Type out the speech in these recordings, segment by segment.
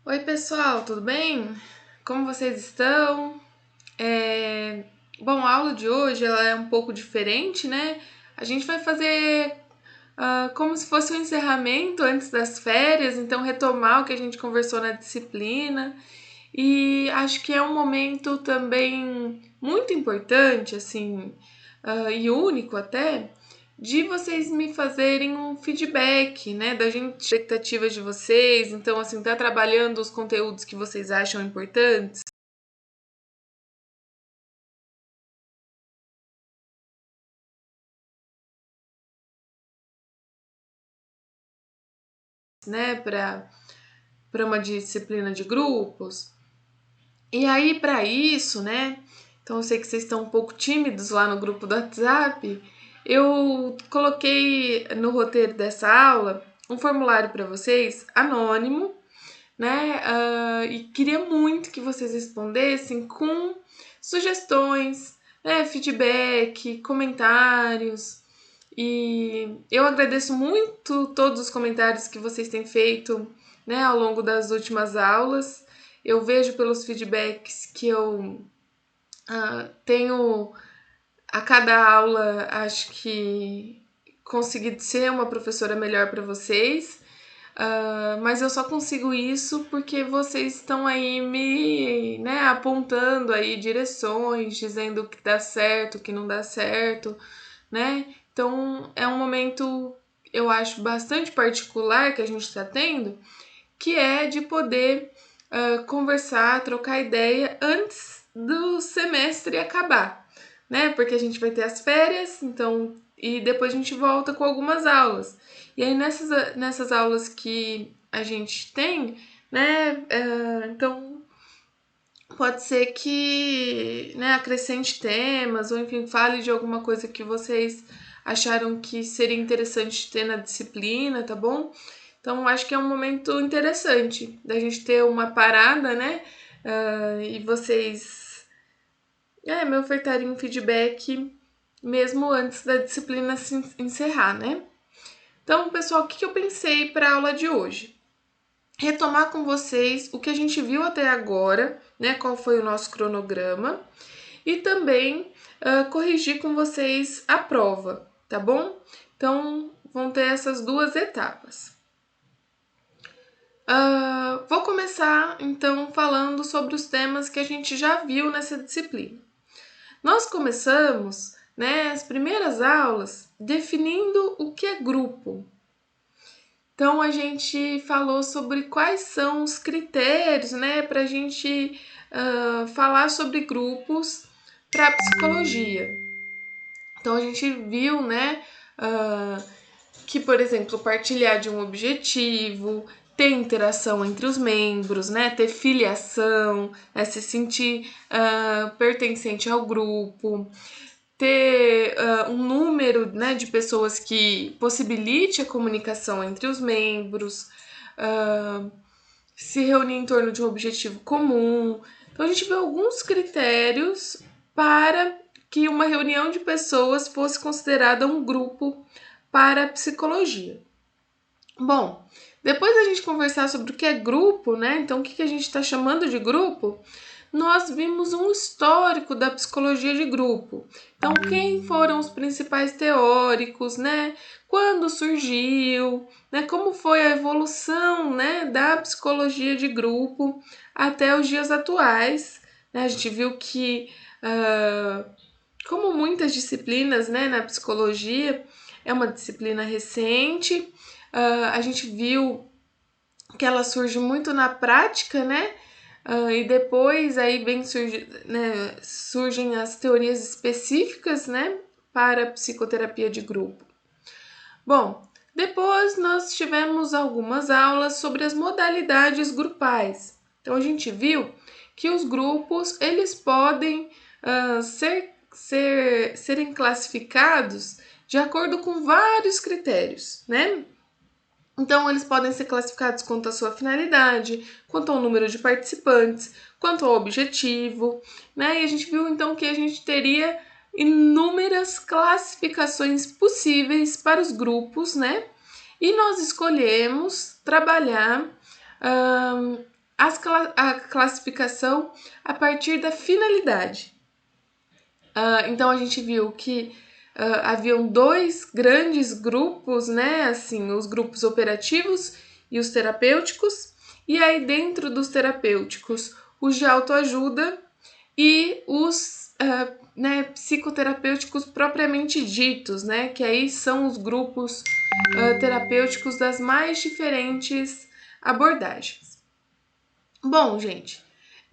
Oi, pessoal, tudo bem? Como vocês estão? Bom, a aula de hoje ela é um pouco diferente, né? A gente vai fazer como se fosse um encerramento antes das férias, então retomar o que a gente conversou na disciplina. E acho que é um momento também muito importante, assim, e único até, de vocês me fazerem um feedback, né, da gente, expectativas de vocês. Então, assim, tá trabalhando os conteúdos que vocês acham importantes, né, para uma disciplina de grupos. E aí, para isso, né, então eu sei que vocês estão um pouco tímidos lá no grupo do WhatsApp, eu coloquei no roteiro dessa aula um formulário para vocês, anônimo, né? E queria muito que vocês respondessem com sugestões, né? Feedback, comentários. E eu agradeço muito todos os comentários que vocês têm feito, né, ao longo das últimas aulas. Eu vejo pelos feedbacks que eu tenho a cada aula, acho que consegui ser uma professora melhor para vocês. Mas eu só consigo isso porque vocês estão aí me, né, apontando aí direções, dizendo o que dá certo, o que não dá certo, né? Então é um momento, eu acho, bastante particular que a gente está tendo, que é de poder conversar, trocar ideia antes do semestre acabar, né? Porque a gente vai ter as férias, então, e depois a gente volta com algumas aulas. E aí nessas aulas que a gente tem, né? Então pode ser que, né, acrescente temas ou enfim fale de alguma coisa que vocês acharam que seria interessante ter na disciplina, tá bom? Então acho que é um momento interessante da gente ter uma parada, né? E vocês me ofertarem um feedback mesmo antes da disciplina se encerrar, né? Então, pessoal, o que eu pensei para a aula de hoje? Retomar com vocês o que a gente viu até agora, né? Qual foi o nosso cronograma, e também corrigir com vocês a prova, tá bom? Então, vão ter essas duas etapas. Vou começar então falando sobre os temas que a gente já viu nessa disciplina. Nós começamos, né, as primeiras aulas definindo o que é grupo. Então a gente falou sobre quais são os critérios, né, para a gente falar sobre grupos para psicologia. Então a gente viu, né, que, por exemplo, partilhar de um objetivo, ter interação entre os membros, né, ter filiação, né, se sentir pertencente ao grupo, ter um número, né, de pessoas que possibilite a comunicação entre os membros, se reunir em torno de um objetivo comum. Então a gente vê alguns critérios para que uma reunião de pessoas fosse considerada um grupo para a psicologia. Bom, depois da gente conversar sobre o que é grupo, né? Então, o que a gente está chamando de grupo? Nós vimos um histórico da psicologia de grupo. Então, quem foram os principais teóricos, né? Quando surgiu, né? Como foi a evolução, né, da psicologia de grupo até os dias atuais. Né? A gente viu que, como muitas disciplinas, né, na psicologia, é uma disciplina recente. A gente viu que ela surge muito na prática, né? E depois aí surgem as teorias específicas, né, para a psicoterapia de grupo. Bom, depois nós tivemos algumas aulas sobre as modalidades grupais. Então a gente viu que os grupos eles podem serem classificados de acordo com vários critérios, né? Então, eles podem ser classificados quanto à sua finalidade, quanto ao número de participantes, quanto ao objetivo, né? E a gente viu então que a gente teria inúmeras classificações possíveis para os grupos, né? E nós escolhemos trabalhar a classificação a partir da finalidade. Então a gente viu que haviam dois grandes grupos, né? Assim, os grupos operativos e os terapêuticos. E aí, dentro dos terapêuticos, os de autoajuda e os psicoterapêuticos propriamente ditos, né? Que aí são os grupos terapêuticos das mais diferentes abordagens. Bom, gente,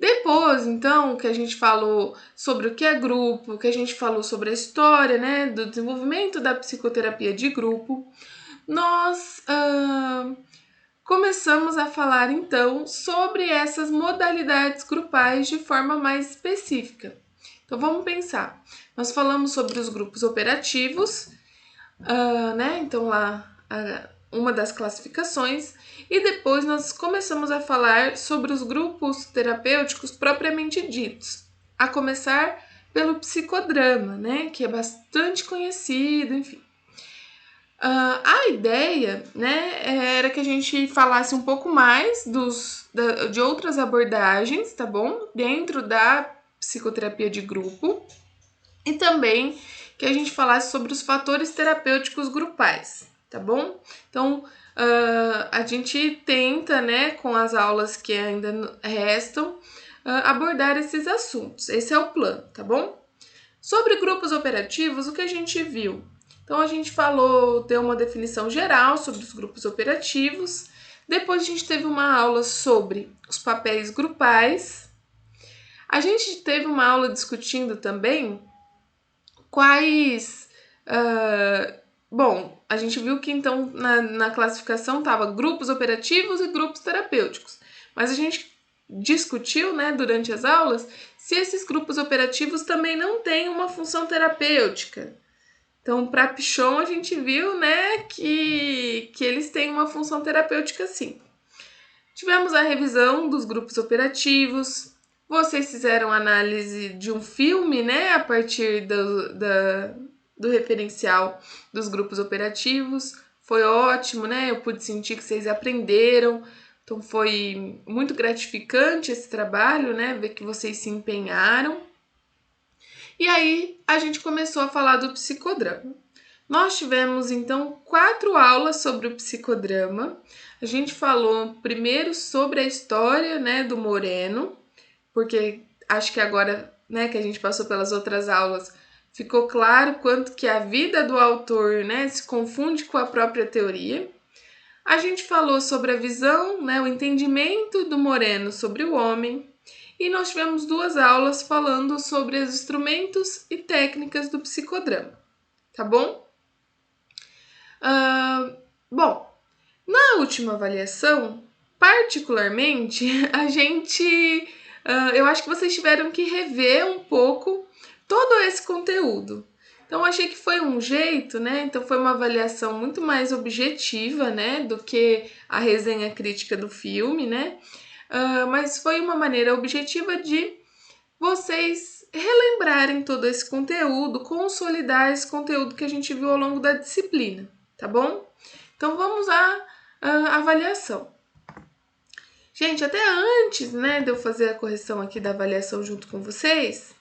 depois, então, que a gente falou sobre o que é grupo, que a gente falou sobre a história, né, do desenvolvimento da psicoterapia de grupo, nós começamos a falar, então, sobre essas modalidades grupais de forma mais específica. Então, vamos pensar. Nós falamos sobre os grupos operativos, né, então lá uma das classificações, e depois nós começamos a falar sobre os grupos terapêuticos propriamente ditos, a começar pelo psicodrama, né, que é bastante conhecido, enfim. A ideia, né, era que a gente falasse um pouco mais de outras abordagens, tá bom? Dentro da psicoterapia de grupo, e também que a gente falasse sobre os fatores terapêuticos grupais, tá bom? Então, a gente tenta, né, com as aulas que ainda restam, abordar esses assuntos. Esse é o plano, tá bom? Sobre grupos operativos, o que a gente viu? Então, a gente deu uma definição geral sobre os grupos operativos. Depois, a gente teve uma aula sobre os papéis grupais. A gente teve uma aula discutindo também quais. Bom, a gente viu que então na classificação estava grupos operativos e grupos terapêuticos, mas a gente discutiu, né, durante as aulas, se esses grupos operativos também não têm uma função terapêutica. Então, para Pichon, a gente viu, né, que eles têm uma função terapêutica sim. Tivemos a revisão dos grupos operativos. Vocês fizeram análise de um filme, né, a partir do referencial dos grupos operativos. Foi ótimo, né? Eu pude sentir que vocês aprenderam. Então foi muito gratificante esse trabalho, né? Ver que vocês se empenharam. E aí a gente começou a falar do psicodrama. Nós tivemos então 4 aulas sobre o psicodrama. A gente falou primeiro sobre a história, né, do Moreno, porque acho que agora, né, que a gente passou pelas outras aulas, ficou claro quanto que a vida do autor, né, se confunde com a própria teoria. A gente falou sobre a visão, né, o entendimento do Moreno sobre o homem. E nós tivemos 2 aulas falando sobre os instrumentos e técnicas do psicodrama, tá bom? Bom, na última avaliação, particularmente, eu acho que vocês tiveram que rever um pouco todo esse conteúdo. Então, eu achei que foi um jeito, né? Então, foi uma avaliação muito mais objetiva, né? Do que a resenha crítica do filme, né? Mas foi uma maneira objetiva de vocês relembrarem todo esse conteúdo, consolidar esse conteúdo que a gente viu ao longo da disciplina, tá bom? Então, vamos à avaliação. Gente, até antes, né, de eu fazer a correção aqui da avaliação junto com vocês,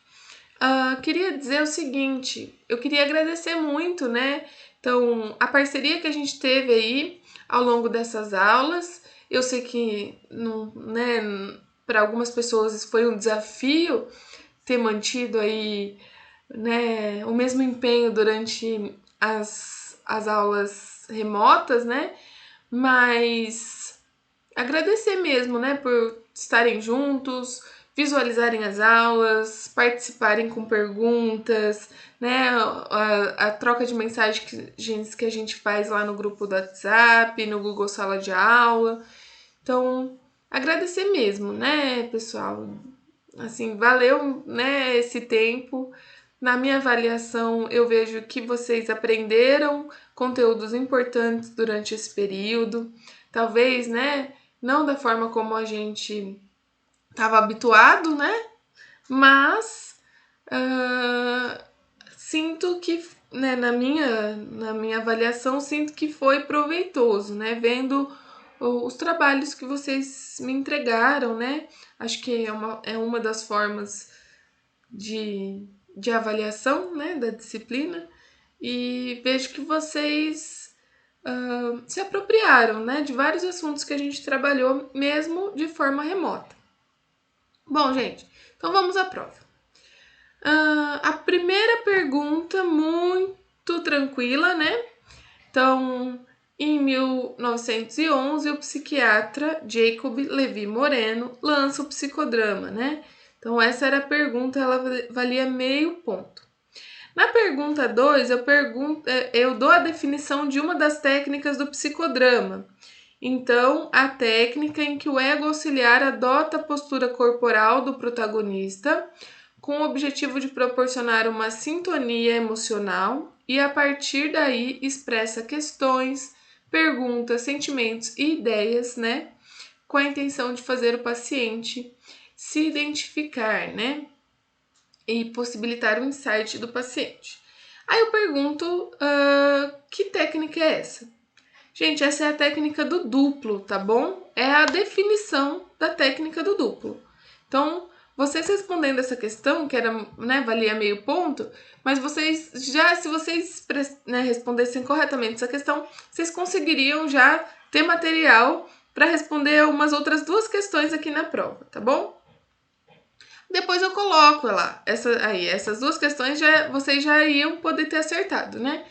queria dizer o seguinte, eu queria agradecer muito, né, então, a parceria que a gente teve aí ao longo dessas aulas. Eu sei que, né, para algumas pessoas foi um desafio ter mantido aí, né, o mesmo empenho durante as aulas remotas, né, mas agradecer mesmo, né, por estarem juntos, visualizarem as aulas, participarem com perguntas, né, a troca de mensagens que a gente faz lá no grupo do WhatsApp, no Google Sala de Aula. Então, agradecer mesmo, né, pessoal? Assim, valeu, né, esse tempo. Na minha avaliação, eu vejo que vocês aprenderam conteúdos importantes durante esse período. Talvez, né, não da forma como a gente estava habituado, né? Mas sinto que, né, na minha avaliação, sinto que foi proveitoso, né? Vendo os trabalhos que vocês me entregaram, né? Acho que é uma das formas de avaliação, né, da disciplina, e vejo que vocês se apropriaram, né, de vários assuntos que a gente trabalhou, mesmo de forma remota. Bom, gente, então vamos à prova. A primeira pergunta, muito tranquila, né? Então, em 1911, o psiquiatra Jacob Levi Moreno lança o psicodrama, né? Então, essa era a pergunta, ela valia meio ponto. Na pergunta 2, eu dou a definição de uma das técnicas do psicodrama. Então, a técnica em que o ego auxiliar adota a postura corporal do protagonista com o objetivo de proporcionar uma sintonia emocional e, a partir daí, expressa questões, perguntas, sentimentos e ideias, né? Com a intenção de fazer o paciente se identificar, né? E possibilitar o insight do paciente. Aí eu pergunto, que técnica é essa? Gente, essa é a técnica do duplo, tá bom? É a definição da técnica do duplo. Então, vocês respondendo essa questão, que era, né, valia meio ponto, mas vocês já, se vocês, né, respondessem corretamente essa questão, vocês conseguiriam já ter material para responder umas outras duas questões aqui na prova, tá bom? Depois eu coloco lá, essas duas questões vocês já iam poder ter acertado, né?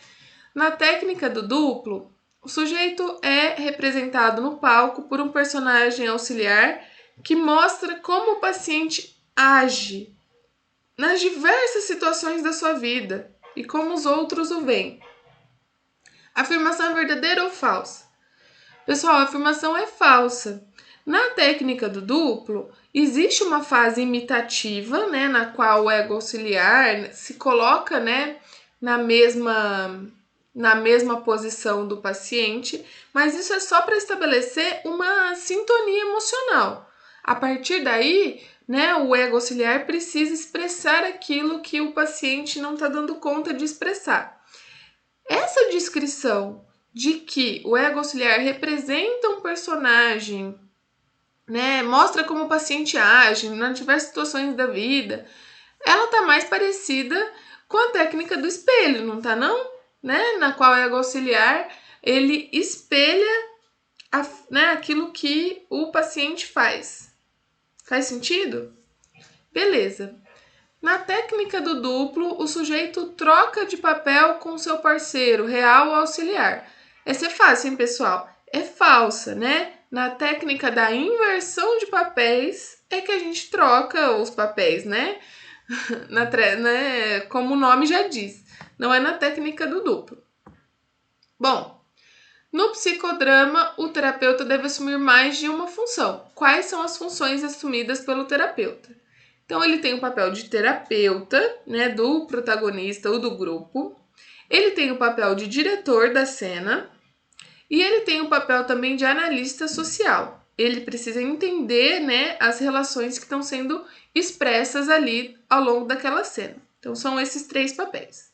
Na técnica do duplo, o sujeito é representado no palco por um personagem auxiliar que mostra como o paciente age nas diversas situações da sua vida e como os outros o veem. A afirmação é verdadeira ou falsa? Pessoal, a afirmação é falsa. Na técnica do duplo, existe uma fase imitativa, né, na qual o ego auxiliar se coloca, né, na mesma posição do paciente, mas isso é só para estabelecer uma sintonia emocional. A partir daí, né, o ego auxiliar precisa expressar aquilo que o paciente não está dando conta de expressar. Essa descrição de que o ego auxiliar representa um personagem, né, mostra como o paciente age nas diversas situações da vida, ela tá mais parecida com a técnica do espelho, não tá não? Né? Na qual o ego auxiliar, ele espelha né, aquilo que o paciente faz. Faz sentido? Beleza. Na técnica do duplo, o sujeito troca de papel com seu parceiro, real ou auxiliar. Essa é fácil, hein, pessoal? É falsa, né? Na técnica da inversão de papéis é que a gente troca os papéis, né? Como o nome já diz. Não é na técnica do duplo. Bom, no psicodrama, o terapeuta deve assumir mais de uma função. Quais são as funções assumidas pelo terapeuta? Então, ele tem o papel de terapeuta, né, do protagonista ou do grupo. Ele tem o papel de diretor da cena. E ele tem o papel também de analista social. Ele precisa entender, né, as relações que estão sendo expressas ali ao longo daquela cena. Então, são esses três papéis.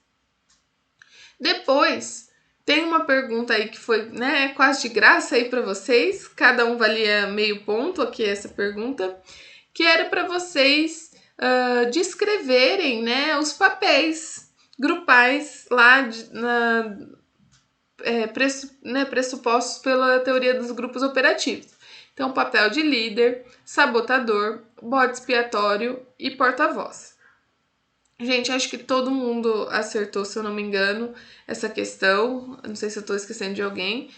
Depois, tem uma pergunta aí que foi, né, quase de graça aí para vocês. Cada um valia meio ponto aqui essa pergunta, que era para vocês descreverem, né, os papéis grupais lá pressupostos pela teoria dos grupos operativos. Então, papel de líder, sabotador, bode expiatório e porta-voz. Gente, acho que todo mundo acertou, se eu não me engano, essa questão. Eu não sei se eu tô esquecendo de alguém,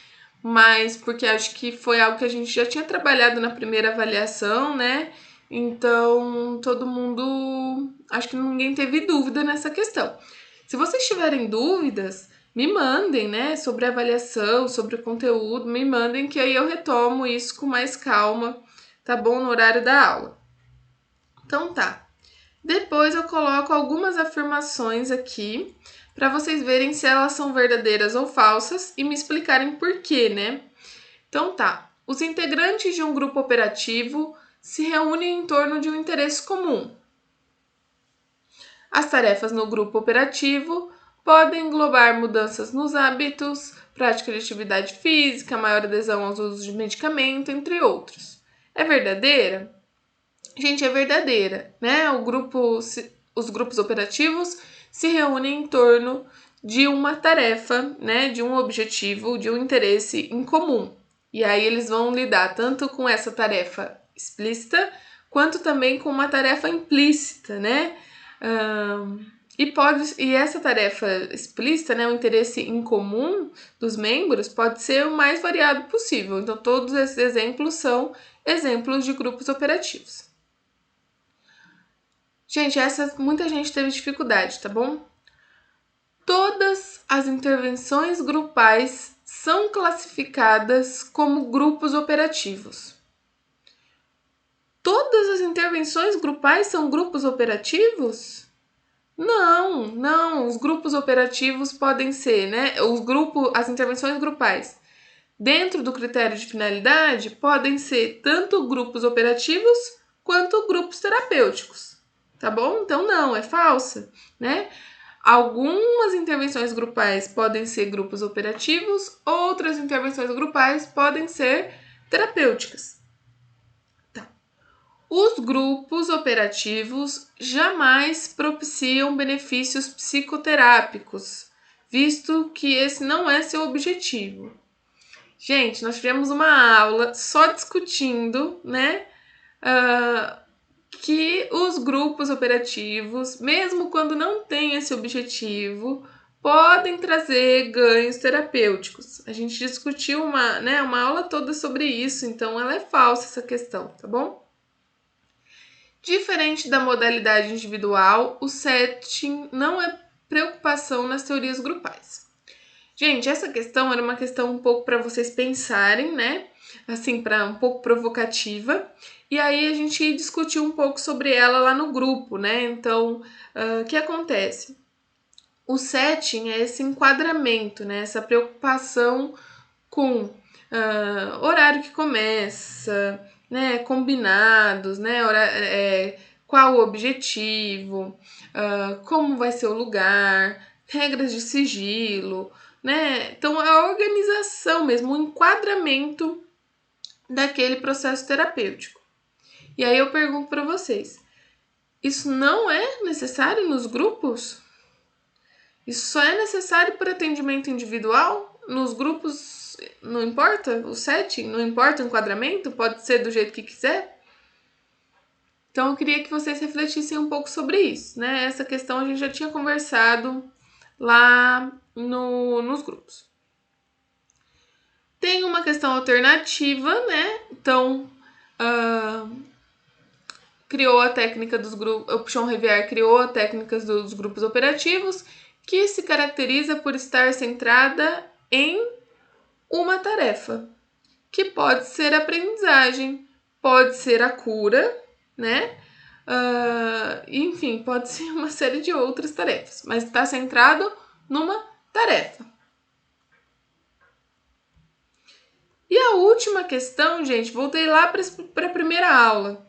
mas porque acho que foi algo que a gente já tinha trabalhado na primeira avaliação, né? Então, todo mundo... Acho que ninguém teve dúvida nessa questão. Se vocês tiverem dúvidas, me mandem, né? Sobre a avaliação, sobre o conteúdo, me mandem que aí eu retomo isso com mais calma, tá bom? No horário da aula. Então tá. Depois eu coloco algumas afirmações aqui para vocês verem se elas são verdadeiras ou falsas e me explicarem por quê, né? Então tá. Os integrantes de um grupo operativo se reúnem em torno de um interesse comum. As tarefas no grupo operativo podem englobar mudanças nos hábitos, prática de atividade física, maior adesão aos usos de medicamento, entre outros. É verdadeira? Gente, é verdadeira, né? Os grupos operativos se reúnem em torno de uma tarefa, né? De um objetivo, de um interesse em comum. E aí eles vão lidar tanto com essa tarefa explícita, quanto também com uma tarefa implícita, né? E essa tarefa explícita, né, o interesse em comum dos membros, pode ser o mais variado possível. Então, todos esses exemplos são exemplos de grupos operativos. Gente, muita gente teve dificuldade, tá bom? Todas as intervenções grupais são classificadas como grupos operativos. Todas as intervenções grupais são grupos operativos? Não. Os grupos operativos podem ser, né? As intervenções grupais dentro do critério de finalidade podem ser tanto grupos operativos quanto grupos terapêuticos, tá bom? Então não, é falsa, né? Algumas intervenções grupais podem ser grupos operativos, outras intervenções grupais podem ser terapêuticas. Os grupos operativos jamais propiciam benefícios psicoterápicos, visto que esse não é seu objetivo. Gente, nós tivemos uma aula só discutindo, né, que os grupos operativos, mesmo quando não tem esse objetivo, podem trazer ganhos terapêuticos. A gente discutiu uma aula toda sobre isso, então ela é falsa essa questão, tá bom? Diferente da modalidade individual, o setting não é preocupação nas teorias grupais. Gente, essa questão era uma questão um pouco para vocês pensarem, né? Assim, para um pouco provocativa. E aí a gente discutiu um pouco sobre ela lá no grupo, né? Então, o que acontece? O setting é esse enquadramento, né? Essa preocupação com horário que começa, né, combinados, né, qual o objetivo, como vai ser o lugar, regras de sigilo, né? Então, a organização mesmo, o enquadramento daquele processo terapêutico. E aí eu pergunto para vocês, isso não é necessário nos grupos? Isso só é necessário para atendimento individual? Nos grupos não importa o setting, não importa o enquadramento, pode ser do jeito que quiser? Então eu queria que vocês refletissem um pouco sobre isso, né? Essa questão a gente já tinha conversado lá nos grupos. Tem uma questão alternativa, né? Então, criou a técnica dos grupos, o Pichon Rivière criou a técnica dos grupos operativos, que se caracteriza por estar centrada em uma tarefa, que pode ser a aprendizagem, pode ser a cura, né? Enfim, pode ser uma série de outras tarefas, mas está centrado numa tarefa. E a última questão, gente, voltei lá para a primeira aula,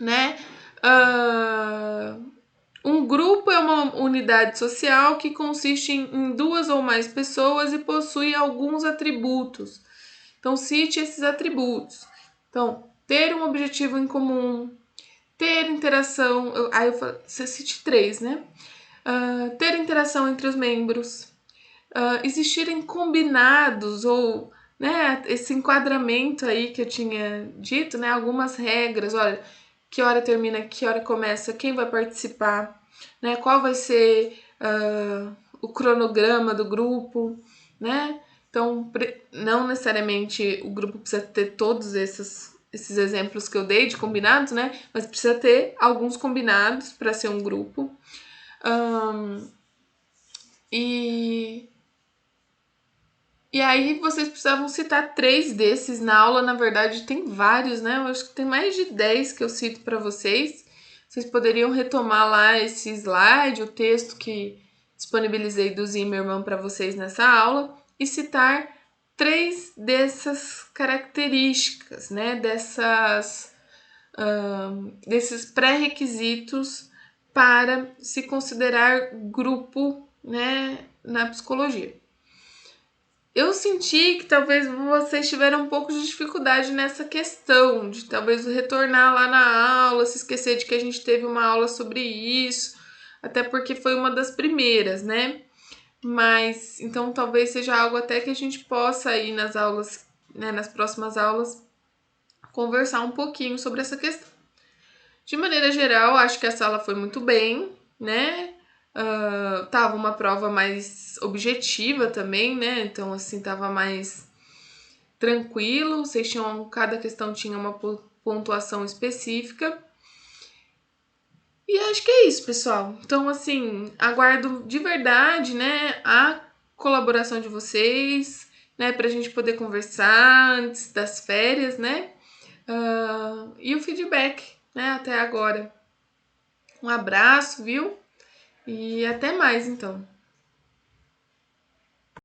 né? Um grupo é uma unidade social que consiste em duas ou mais pessoas e possui alguns atributos. Então, cite esses atributos. Então, ter um objetivo em comum, ter interação. Você cite 3, né? Ter interação entre os membros, existirem combinados ou, né, esse enquadramento aí que eu tinha dito, né? Algumas regras, olha, que hora termina, que hora começa, quem vai participar, né? Qual vai ser o cronograma do grupo, né? Então, não necessariamente o grupo precisa ter todos esses exemplos que eu dei de combinados, né? Mas precisa ter alguns combinados para ser um grupo. E aí vocês precisavam citar 3 desses na aula, na verdade tem vários, né? Eu acho que tem mais de 10 que eu cito para vocês. Vocês poderiam retomar lá esse slide, o texto que disponibilizei do Zimmermann para vocês nessa aula e citar 3 dessas características, né? Desses pré-requisitos para se considerar grupo né, na psicologia. Eu senti que talvez vocês tiveram um pouco de dificuldade nessa questão, de talvez retornar lá na aula, se esquecer de que a gente teve uma aula sobre isso, até porque foi uma das primeiras, né? Mas então talvez seja algo até que a gente possa aí nas aulas, né, nas próximas aulas, conversar um pouquinho sobre essa questão. De maneira geral, acho que a sala foi muito bem, né? Tava uma prova mais objetiva também, né? Então, assim, tava mais tranquilo. Vocês tinham, cada questão tinha uma pontuação específica. E acho que é isso, pessoal. Então, assim, aguardo de verdade, né, a colaboração de vocês, né, pra gente poder conversar antes das férias, né? E o feedback, né, até agora. Um abraço, viu? E até mais, então.